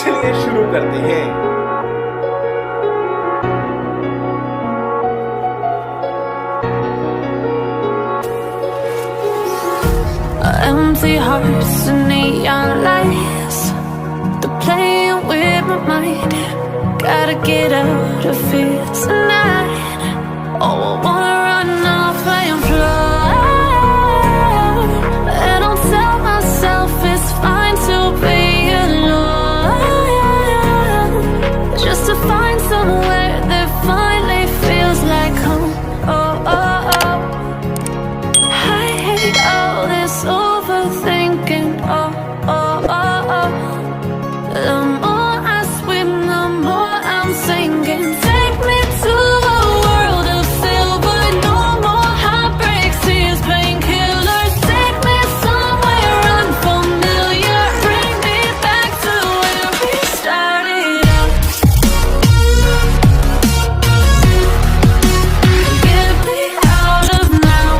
चलिए शुरू करते हैं। Empty hearts and neon lights, they're playing with my mind. Gotta get out of here tonight. Oh, I wanna run off and fly. And I'll tell myself it's fine to be alone, just to find somewhere that finally feels like home. Oh, oh, oh. I hate all this overthinking. Oh, oh, oh, oh. The more I swim, the more I'm sinking. Take me to a world of silver. No more heartbreaks, tears, painkillers. Take me somewhere unfamiliar. Bring me back to where we started out. Get me out of now,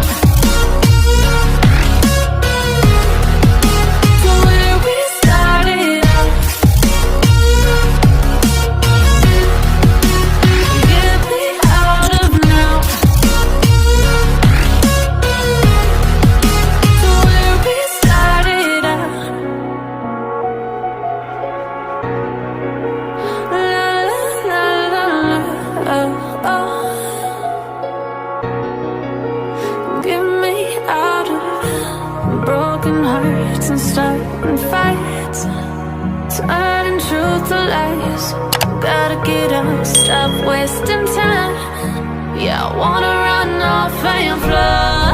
to where we started out. Get me out of now, to where we started out. La la la la la, oh, oh. Get me out of broken hearts and starting fights, turning truth to lies. Gotta get up, stop wasting time. Yeah, I wanna run off and fly.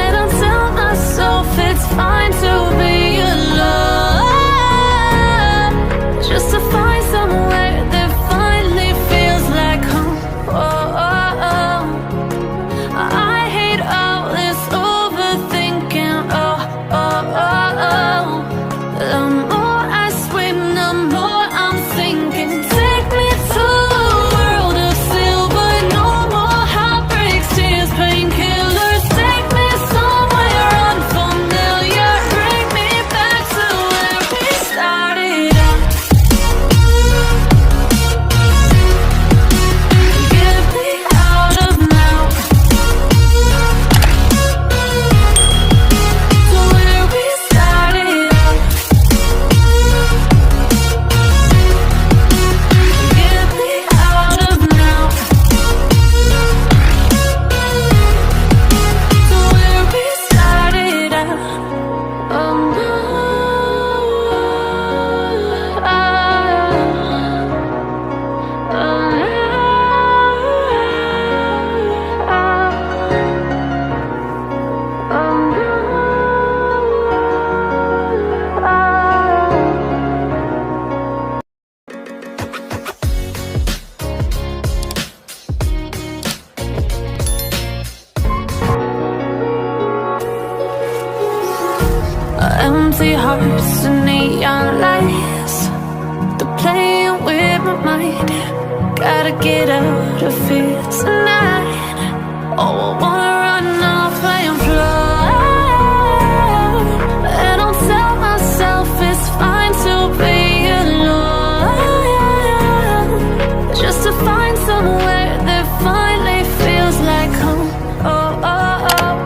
And I'll tell myself it's fine to be alone, just to find somewhere that finally feels like home. Oh, oh, oh. I hate all this overthinking. Oh, oh, oh, oh. The more I swim, the more I'm sinking. Take me to a world of silver. No more heartbreaks, tears, painkillers. Take me somewhere unfamiliar. Bring me back to where we started out. Get me out of now, to where we started out. Get me out of now, to where we started out. Oh no, empty hearts and neon lights, they're playing with my mind. Gotta get out of here tonight. Oh, I wanna run off and fly. And I'll tell myself it's fine to be alone, just to find somewhere that finally feels like home. Oh, oh, oh.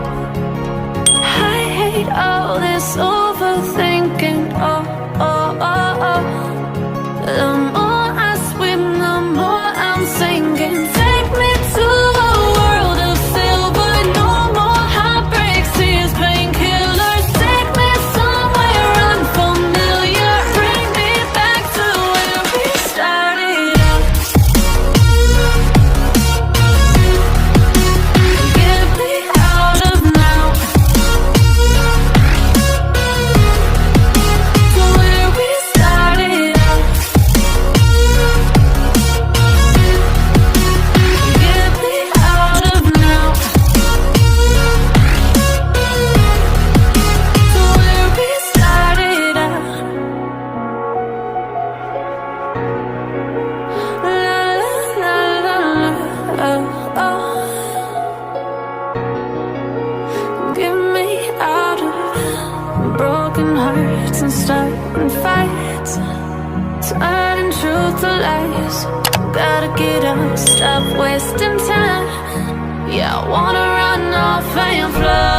I hate all this overthinking. Oh, oh, oh, oh. The more I swim, the more I'm sinking. Take me to a world of silver. No more heartbreaks, tears, painkillers. Take me somewhere unfamiliar. Bring me back to where we started out. Get me out of now, to where we started out. Get me out of now, to where we started out. La la la la la, oh, oh. Get me out of broken hearts and starting fights. turning truth to lies. Gotta get up, stop wasting time. Yeah, I wanna run off and fly.